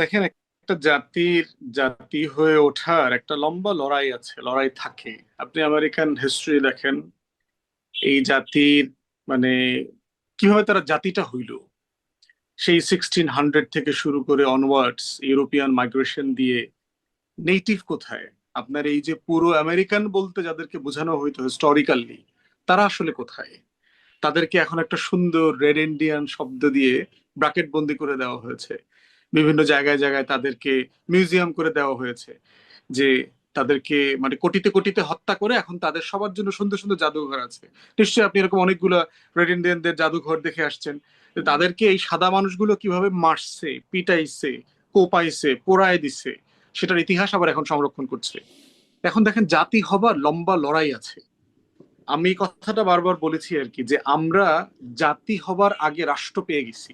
দেখেন, একটা জাতির জাতি হয়ে ওঠার একটা লম্বা লড়াই আছে, লড়াই থাকে। আপনি আমেরিকান হিস্ট্রি দেখেন, এই জাতির মানে কিভাবে তারা জাতিটা হইল। সেই 1600 থেকে শুরু করে অনওয়ার্ডস ইউরোপিয়ান মাইগ্রেশন দিয়ে নেটিভ কোথায়? আপনার এই যে পুরো আমেরিকান বলতে যাদেরকে বোঝানো হইতো হিস্টোরিক্যালি, তারা আসলে কোথায়? তাদেরকে এখন একটা সুন্দর রেড ইন্ডিয়ান শব্দ দিয়ে ব্রাকেট বন্দি করে দেওয়া হয়েছে। বিভিন্ন জায়গায় জায়গায় তাদেরকে মিউজিয়াম করে দেওয়া হয়েছে, যে তাদেরকে কোটিতে কোটিতে হত্যা করে এখন তাদের সবার জন্য সুন্দর সুন্দর জাদুঘর আছে। নিশ্চয়ই আপনি এরকম অনেকগুলো রেড ইন্ডিয়ানদের জাদুঘর দেখে আসছেন। যে তাদেরকে এই সাদা মানুষগুলো কিভাবে মারছে, পিটাইছে, কোপাইছে, পোড়ায় দিছে, সেটার ইতিহাস আবার এখন সংরক্ষণ করছে। এখন দেখেন, জাতি হবার লম্বা লড়াই আছে। আমি এই কথাটা বারবার বলেছি আর কি, যে আমরা জাতি হবার আগে রাষ্ট্র পেয়ে গেছি।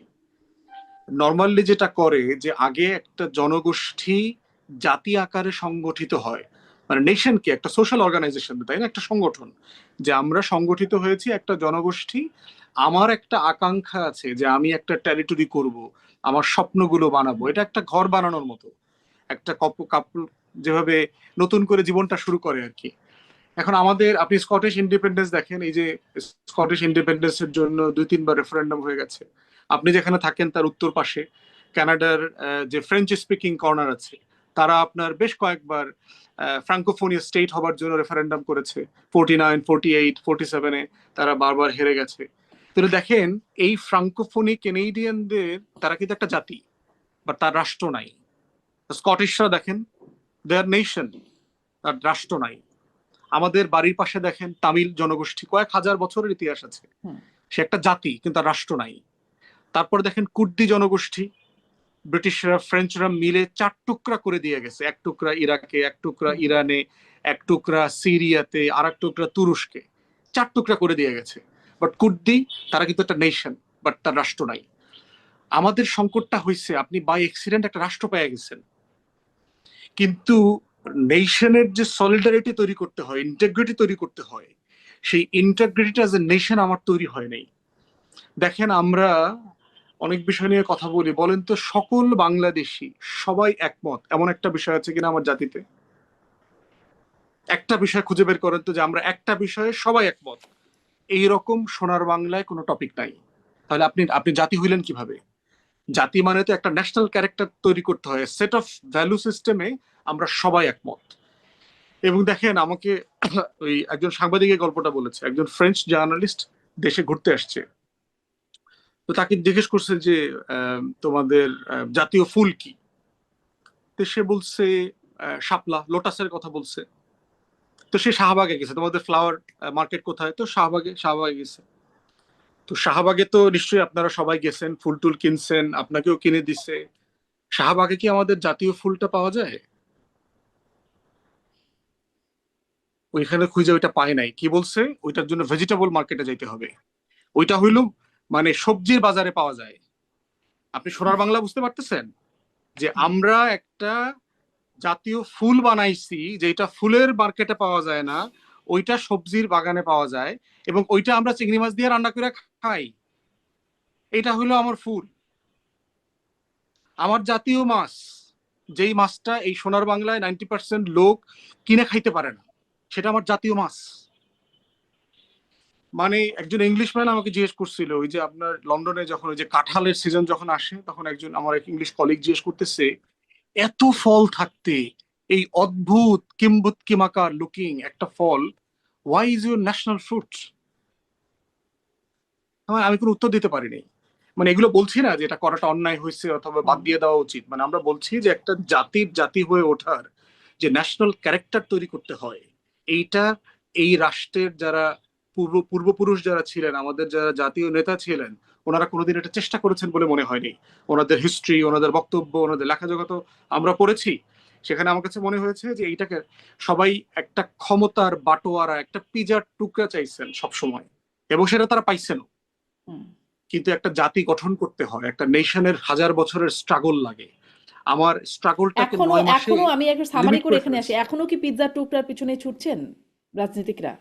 নর্মালি যেটা করে, যে আগে একটা জনগোষ্ঠী জাতি আকারে সংগঠিত হয়, মানে নেশন কি একটা সোশ্যাল অর্গানাইজেশন, তাই না, একটা সংগঠন। যে আমরা সংগঠিত হয়েছি একটা জনগোষ্ঠী। আমার একটা আকাঙ্ক্ষা আছে যে আমি একটা টেরিটরি করব, আমার স্বপ্নগুলো বানাবো। এটা একটা ঘর বানানোর মতো। একটা কাপল যেভাবে নতুন করে জীবনটা শুরু করে আর কি। এখন আমাদের, আপনি স্কটিশ ইন্ডিপেন্ডেন্স দেখেন, এই যে স্কটিশ ইন্ডিপেন্ডেন্সের জন্য 2-3 বার রেফারেন্ডাম হয়ে গেছে। আপনি যেখানে থাকেন তার উত্তর পাশে কানাডার যে ফ্রেঞ্চ স্পিকিং কর্নার আছে, তারা আপনার বেশ কয়েকবার ফ্রাঙ্কোফোনিয়া স্টেট হবার জন্য রেফারেন্ডাম করেছে। 49, 48, 47-এ তারা বারবার হেরে গেছে। তাহলে দেখেন, এই ফ্রাঙ্কোফোনি কেনেডিয়ানদের, তারা কিন্তু একটা জাতি, বা তার রাষ্ট্র নাই। স্কটিশরা দেখেন, দেয়ার নেশন, তার রাষ্ট্র নাই। আমাদের বাড়ির পাশে দেখেন তামিল জনগোষ্ঠী, কয়েক হাজার বছরের ইতিহাস আছে, হুম। সে একটা জাতি কিন্তু তার রাষ্ট্র নাই। তারপর দেখেন কুর্দি জনগোষ্ঠী, ব্রিটিশরা ফ্রেঞ্চরা মিলে 4 টুকরা করে দিয়ে গেছে। এক টুকরা ইরাকে, এক টুকরা হুম। ইরানে, এক টুকরা সিরিয়াতে, আর এক টুকরা তুরস্কে। 4 টুকরা করে দিয়ে গেছে। বাট কুর্দি, তারা কিন্তু একটা নেশন, বাট তার রাষ্ট্র নাই। আমাদের সংকটটা হয়েছে, আপনি বাই অ্যাক্সিডেন্ট একটা রাষ্ট্র পেয়ে গেছেন, কিন্তু নেশনের যে সলিডারিটি তৈরি করতে হয়, ইন্টেগ্রিটি তৈরি করতে হয়, সেই ইন্টেগ্রিটিটা অ্যাজ এ নেশন আমার তৈরি হয় নাই। দেখেন, আমরা অনেক বিষয় নিয়ে কথা বলি, বলেন তো সকল বাংলাদেশি সবাই একমত এমন একটা বিষয় আছে কিনা আমার জাতিতে? একটা বিষয় খুঁজে বের করেন তো, যে আমরা একটা বিষয়ে সবাই একমত, এইরকম সোনার বাংলায় কোনো টপিক নাই। তাহলে আপনি আপনি জাতি হইলেন কিভাবে? জাতি মানে তো একটা ন্যাশনাল ক্যারেক্টার তৈরি করতে হয়, সেট অফ ভ্যালু সিস্টেমে আমরা সবাই একমত। এবং দেখেন, আমাকে ওই একজন সাংবাদিকের গল্পটা বলেছে। একজন ফ্রেঞ্চ জার্নালিস্ট দেশে ঘুরতে আসছে, তো তাকে জিজ্ঞেস করছে যে তোমাদের জাতীয় ফুল কি? তো সে বলছে শাপলা, লোটাসের কথা বলছে। তো সে শাহবাগে গেছে, তোমাদের ফ্লাওয়ার মার্কেট কোথায়? তো শাহবাগে, শাহবাগে গেছে। তো শাহবাগে তো নিশ্চয়ই আপনারা সবাই গেছেন, ফুল টুল কিনছেন, আপনাকেও কিনে দিছে। শাহবাগে কি আমাদের জাতীয় ফুলটা পাওয়া যায়? ওইখানে খুঁজে ওইটা পায় নাই। কি বলছে? ওইটার জন্য ভেজিটেবল মার্কেটে যাইতে হবে। ওইটা হইল সবজির বাজারে পাওয়া যায়। আপনি সোনার বাংলা বুঝতে পারতেছেন? যে আমরা একটা জাতীয় ফুল বানাইছি, যেটা ফুলের মার্কেটে পাওয়া যায় না, ওইটা সবজির বাগানে পাওয়া যায়, এবং ওইটা আমরা চিংড়ি মাছ দিয়ে রান্না করে খাই। এটা হইলো আমার ফুল, আমার জাতীয় মাছ। যেই মাছটা এই সোনার বাংলায় 90% লোক কিনে খাইতে পারে না, সেটা আমার জাতীয় মাছ। একজন ইংলিশম্যান আমাকে জিজ্ঞেস করছিল, ওই যে আপনার লন্ডনে যখন ওই যে কাঁঠালের সিজন যখন আসে, তখন একজন আমার এক ইংলিশ কলিগ জিজ্ঞেস করতেছে, এত ফল থাকতে, এই অদ্ভুত কিম্বুত কিমাকার লুকিং একটা ফল, why is your national fruit? আমি কোনো উত্তর দিতে পারিনি। এগুলো বলছি না যে এটা করাটা অন্যায় হয়েছে অথবা বাদ দিয়ে দেওয়া উচিত। আমরা বলছি যে একটা জাতির জাতি হয়ে ওঠার যে ন্যাশনাল ক্যারেক্টার তৈরি করতে হয়, এইটা এই রাষ্ট্রের যারা পূর্বপুরুষ যারা ছিলেন, আমাদের যারা জাতীয় নেতা ছিলেন, ওনারা কোনোদিন এটা চেষ্টা করেছেন বলে মনে হয়নি। ওনাদের হিস্ট্রি, ওনাদের বক্তব্য, ওনাদের লেখাজোখা তো আমরা পড়েছি। সেখানে আমার কাছে মনে হয়েছে যে এইটাকে সবাই একটা ক্ষমতার বাটোয়ারা, একটা পিজার টুকরা চাইছেন সবসময়, এবং সেটা তারা পাইছেন। কিন্তু একটা জাতি গঠন করতে হয়, একটা নেশনের 1000 বছরের স্ট্রাগল লাগে। আমার স্ট্রাগলটাকে এখনো 9 মাসে এখনো আমি একটু সামারি লিমিট করে করে এখানে আসি, ফেলেছি। এখনো কি পিৎজার টুকরার পিছনে ছুটছেন রাজনীতিকরা?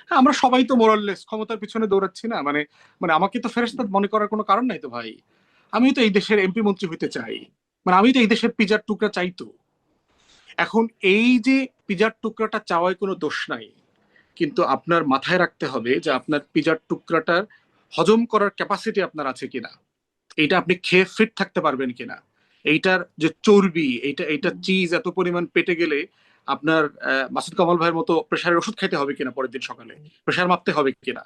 হ্যাঁ, আমরা সবাই তো মোরাললেস ক্ষমতার পিছনে দৌড়াচ্ছি না। আমাকে তো ফেরেশতা মনে করার কোনো কারণ নাই তো ভাই। আমি তো এই দেশের এমপি মন্ত্রী হইতে চাই। মানে আমি তো এই দেশের পিজার টুকরা চাইতো। এখন এই যে পিজার টুকরাটা চাওয়ায় কোনো দোষ নাই, কিন্তু আপনার মাথায় রাখতে হবে যে আপনার পিজার টুকরাটার হজম করার ক্যাপাসিটি আপনার আছে কিনা, এইটা আপনি খেয়ে ফিট থাকতে পারবেন কিনা, এইটার যে চর্বি, এইটা চিজ এত পরিমাণ পেটে গেলে আপনার মাসুদ কামাল ভাইয়ের মতো প্রেশারের ওষুধ খাইতে হবে কিনা, পরের দিন সকালে প্রেশার মাপতে হবে কিনা,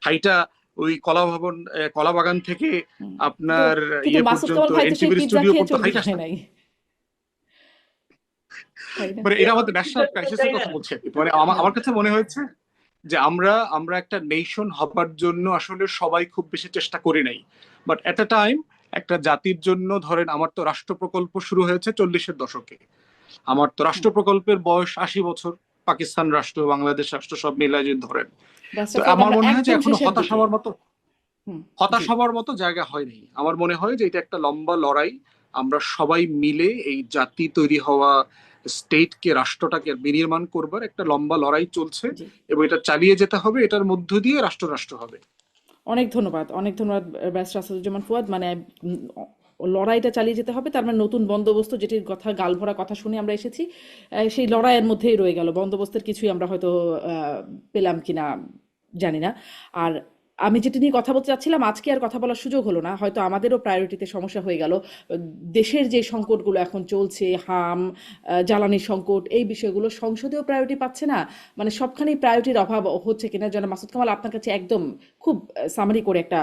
হাইটা ওই কলা ভবন কলা বাগান থেকে কিন্তু আপনার কিন্তু ইয়ে মাসুদ পর্যন্ত কামাল ভাই তো সেই এনটিভির পিৎজা স্টুডিও খেয়ে পর্যন্ত চর্বি হাইটা হয় আসতে। নাই, তাই না? মানে এটা আমাদের ন্যাশনাল ক্রাইসিসের কথা বলছি আর কি। মানে আমার কাছে মনে হয়েছে যে আমরা একটা নেশন হবার জন্য আসলে সবাই খুব বেশি চেষ্টা করি নাই, বাট এট এ টাইম একটা জাতির জন্য, ধরেন আমার তো রাষ্ট্র প্রকল্প শুরু হয়েছে 40-এর দশকে, আমার তো রাষ্ট্র প্রকল্পের বয়স 80 বছর, পাকিস্তান রাষ্ট্র, বাংলাদেশ রাষ্ট্র সব মিলাই যদি ধরেন। তো রাস্তাফাত আমার আমরা মনে হয় যে একদম এখনো শেষের হতাশ দিকে। হওয়ার মতো হুম। হতাশ জি। হবার মতো জায়গা হয়নি। আমার মনে হয় যে এটা একটা লম্বা লড়াই, আমরা সবাই মিলে এই জাতি তৈরি হওয়া স্টেটকে, রাষ্ট্রটাকে বিনির্মাণ করবার একটা লম্বা লড়াই চলছে, জি। এবং এটা চালিয়ে যেতে হবে, এটার মধ্য দিয়ে রাষ্ট্র রাষ্ট্র হবে। অনেক ধন্যবাদ, অনেক ধন্যবাদ ব্যারিস্টার আসাদুজ্জামান ফুয়াদ। মানে উম, লড়াইটা চালিয়ে যেতে হবে, তার মানে নতুন বন্দোবস্ত যেটির কথা গালভরা কথা শুনে আমরা এসেছি, সেই লড়াইয়ের মধ্যেই রয়ে গেল। বন্দোবস্তের কিছুই আমরা হয়তো পেলাম কিনা জানি না। আর আমি যেটা নিয়ে কথা বলতে চাচ্ছিলাম, আজকে আর কথা বলার সুযোগ হলো না, হয়তো আমাদেরও প্রায়োরিটিতে সমস্যা হয়ে গেল। দেশের যে সংকটগুলো এখন চলছে, জ্বালানি সংকট, এই বিষয়গুলো সংসদেও প্রায়োরিটি পাচ্ছে না। মানে সবখানেই প্রায়োরিটির অভাব হচ্ছে কিনা যেন। মাসুদ কামাল, আপনার কাছে একদম খুব সামারি করে একটা